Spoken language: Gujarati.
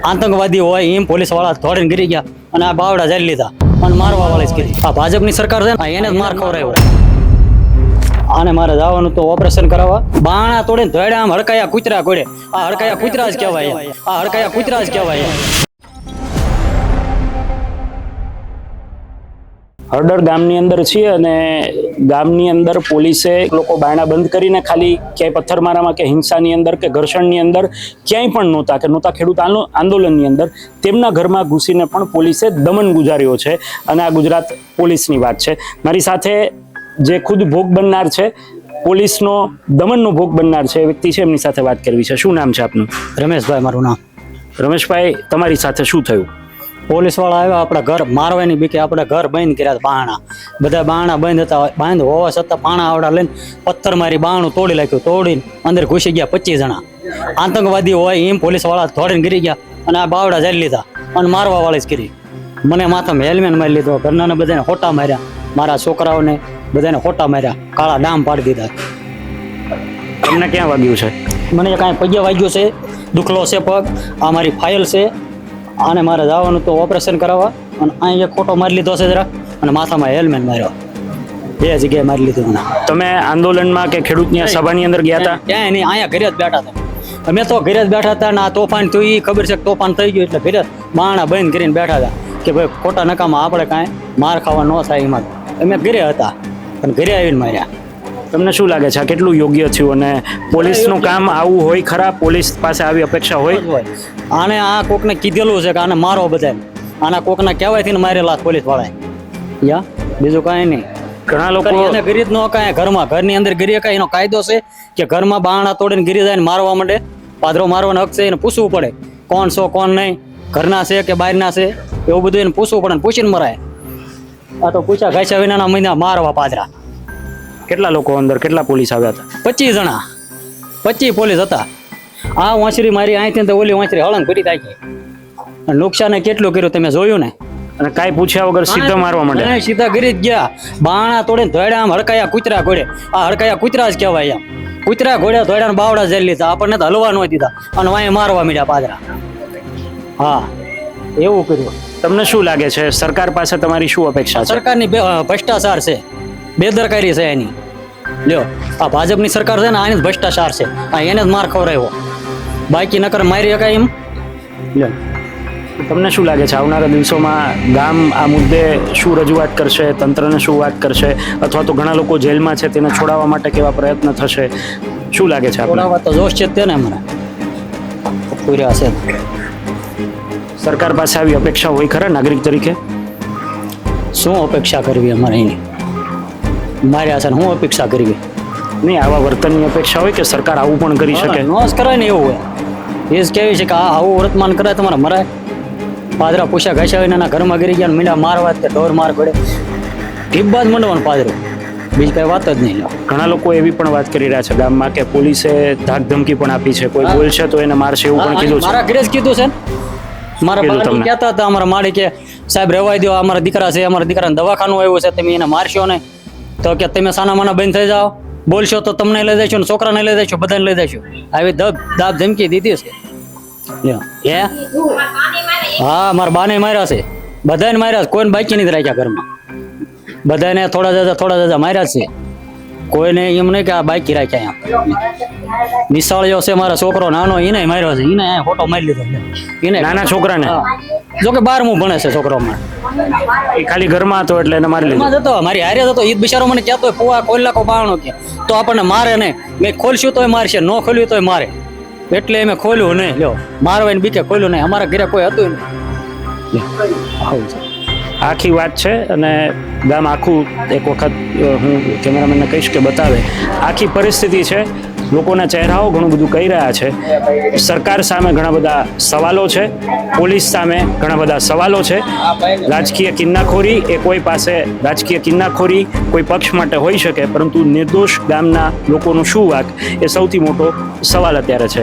આતંકવાદી હોય એમ પોલીસ વાળા ધોડીને ગીરી ગયા અને આ બાવડા જાળી લીધા અને મારવા વાળી જ કરી. આ ભાજપની સરકાર છે ને એને જ માર ખવડાવ્યો. આને મારે જવાનું તો ઓપરેશન કરાવવા. બાણા તોડીને ધોડ્યા આમ હડકાયા કૂતરા કોડે. આ હડકાયા કૂતરા જ કહેવાય. આ હડકાયા કૂતરા જ કહેવાય. હળદર ગામની અંદર છીએ અને ગામની અંદર પોલીસે લોકો બાયણા બંધ કરીને ખાલી ક્યાંય પથ્થરમારામાં કે હિંસાની અંદર કે ઘર્ષણની અંદર ક્યાંય પણ નહોતા ખેડૂત આંદોલનની અંદર તેમના ઘરમાં ઘૂસીને પણ પોલીસે દમન ગુજાર્યો છે. અને આ ગુજરાત પોલીસની વાત છે. મારી સાથે જે ખુદ ભોગ બનનાર છે, પોલીસનો દમનનો ભોગ બનનાર છે એ વ્યક્તિ છે, એમની સાથે વાત કરવી છે. શું નામ છે આપનું? રમેશભાઈ મારું નામ. રમેશભાઈ, તમારી સાથે શું થયું? પોલીસ વાળા આવ્યા, આપણા ઘર મારવાની બીકે આપણે ઘર બંધ કર્યા. બાણા બધા બાણા બંધ હતા. બંધ હોવા છતાં પાણા આવડા લઈને પથ્થર મારી બાણું તોડી નાખ્યું. તોડીને અંદર ઘૂસી ગયા 25 જણા. આતંકવાદી હોય એમ પોલીસ વાળા ધોડીને ગીરી ગયા અને આ બાવડા જાળી લીધા અને મારવા વાળી જ કરી. મને માથામાં હેલ્મેટ મારી લીધો. ઘરના બધાને હોટા માર્યા. મારા છોકરાઓને બધાને હોટા માર્યા. કાળા ડામ પાડી દીધા. તમને ક્યાં વાગ્યું છે? મને કાંઈ પગે વાગ્યું છે, દુખલો છે પગ. આ મારી ફાઇલ છે. આને મારે જવાનું તો ઓપરેશન કરાવવા. અને અહીં એક ખોટો મારી લીધો છે જરા અને માથામાં હેલ્મેટ માર્યો. 2 જગ્યાએ મારી લીધું મને. તમે આંદોલનમાં કે ખેડૂતની સભાની અંદર ગયા હતા? ક્યાંય નહીં, અહીંયા ઘરે જ બેઠા હતા. અમે તો ઘરે જ બેઠા હતા ને આ તોફાન થયું એ ખબર છે કે તોફાન થઈ ગયું એટલે ઘરે બાણા બંધ કરીને બેઠા હતા કે ભાઈ ખોટા નકામાં આપણે કાંઈ માર ખાવા ન થાય એમાં. અમે ઘરે હતા પણ ઘરે આવીને માર્યા. તમને શું લાગે છે આ કેટલું યોગ્ય થયું? અને પોલીસનું કામ આવું હોય ખરા? પોલીસ પાસે આવી અપેક્ષા હોય? આને આ કોકને કીધેલું છે કે આને મારો બધાને. આના કોકના કહેવાયથી ને મારેલા પોલીસ વાળાએ. યા બીજું કાંઈ નહીં. ઘણા લોકો એને ગરી જ ન કાંઈ ઘરમાં ઘરની અંદર ગરી કાંઈ એનો કાયદો છે કે ઘરમાં બાણા તોડીને ગીરી જાય ને મારવા માંડે. પાદરો મારવાનો હક છે, એને પૂછવું પડે કોણ છો કોણ નહીં, ઘરના છે કે બહારના છે, એવું બધું એને પૂછવું પડે ને પૂછીને મરાય. આ તો પૂછ્યા ઘાસ્યા વિનાના મહિના મારવા પાદરા. કેટલા લોકો અંદર, કેટલા પોલીસ આવ્યા હતા? 25 જણા. 25 પોલીસ હતા. આ વાંસરી મારી અહીંથી તો ઓલી વાંસરી હળંગ ભરી થાય. નુકસાન કેટલું કર્યું તમે જોયું ને. અને કાંઈ પૂછ્યા વગર સીધા મારવા માંડ્યા. સીધા ગરી જ ગયા. બાણા તોડીને ધોડ્યા આમ હડકાયા કૂતરા ઘોડે. આ હડકાયા કૂતરા જ કહેવાય. એમ કૂતરા ઘોડ્યા ધોડ્યા બાવડા જઈ લીધા. આપણને તો હલવા ન દીધા અને વાંય મારવા માંડ્યા પાદરા. હા, એવું કર્યું. તમને શું લાગે છે સરકાર પાસે તમારી શું અપેક્ષા છે? સરકારની ભ્રષ્ટાચાર છે, બેદરકારી છે એની. લ્યો, આ ભાજપની સરકાર છે ને આની જ ભ્રષ્ટાચાર છે. આ એને જ માર ખવડાવ્યો. બાકી નકર મારી શકાય એમ. લ્યો, તમને શું લાગે છે આવનારા દિવસોમાં ગામ આ મુદ્દે શું રજૂઆત કરશે? તંત્રને શું વાત કરશે? અથવા તો ઘણા લોકો જેલમાં છે તેને છોડાવવા માટે કેવા પ્રયત્ન થશે? શું લાગે છે? છોડાવવા તો જોશ છે જ તે ને મને પૂર્યા છે. સરકાર પાસે આવી અપેક્ષા હોય ખરા નાગરિક તરીકે? શું અપેક્ષા કરવી અમારે એની? માર્યા છે ને શું અપેક્ષા કરવી? નહીં, આવા વર્તનની અપેક્ષા હોય કે સરકાર આવું પણ કરી શકે? નો જ કરાય ને એવું હોય. એ જ કહેવી છે કે આવું વર્તમાન કરાય તમારે મરાય. પાદરા પૂછ્યા ઘાસ્યા વિનાના ઘરમાં ગીરી ગયા મીંડા મારવા તે ઢોર માર પડે. ટીબ્બા જ મંડવાનું પાદરું. બીજી કઈ વાત જ નહીં. ઘણા લોકો એવી પણ વાત કરી રહ્યા છે ગામમાં કે પોલીસે ધાક ધમકી પણ આપી છે, કોઈ બોલશે તો એને મારશે એવું પણ કીધું છે. મારા ઘરે જ કીધું છે. મારા બાળક કહેતા હતા અમારા માળી કે સાહેબ રહેવાય દો, અમારા દીકરા છે, અમારા દીકરાને દવાખાનું આવ્યું છે, તમે એને મારશો ને તો કે તમે સાના માના બંધ થઈ જાઓ, બોલશો તો તમને લઈ જઈશું ને છોકરાને લઈ જઈશું, બધાને લઈ જઈશું. આવી દાબ ધમકી દીધી છે. હા, મારા બાને માર્યા છે, બધાને માર્યા છે. કોઈને બાકી નથી રાખ્યા ઘરમાં. બધાને થોડા જાજા માર્યા છે. કોઈને એમ નહીં કે આ બાકી રાખ્યા. એમ નિશાળ્યો છે મારા છોકરો નાનો, એને માર્યો છે. એને ફોટો મારી લીધો. એને નાના છોકરાને જો કે 12મું ભણે છે છોકરો. એ ખાલી ઘરમાં હતો એટલે એને મારી લીધો. જતો મારી હારે જતો. ઈદ બિચારો મને કહેતો ફુવા ખોલ નાખો બાણો કે તો આપણને મારે નહીં. મેં ખોલશું તોય મારશે, ન ખોલ્યું તોય મારે. એટલે મેં ખોલ્યું નહીં. લ્યો, મારવાની બીકે ખોલ્યું નહીં. અમારા ઘરે કોઈ હતું નહીં. આવું છે આખી વાત છે. અને ગામ આખું એક વખત હું કેમેરામેનને કહીશ કે બતાવે. આખી પરિસ્થિતિ છે. લોકોના ચહેરાઓ ઘણું બધું કહી રહ્યા છે. સરકાર સામે ઘણા બધા સવાલો છે, પોલીસ સામે ઘણા બધા સવાલો છે. રાજકીય કિન્નાખોરી એ કોઈ પાસે રાજકીય કિન્નાખોરી કોઈ પક્ષ માટે હોઈ શકે, પરંતુ નિર્દોષ ગામના લોકોનું શું વાંક એ સૌથી મોટો સવાલ અત્યારે છે.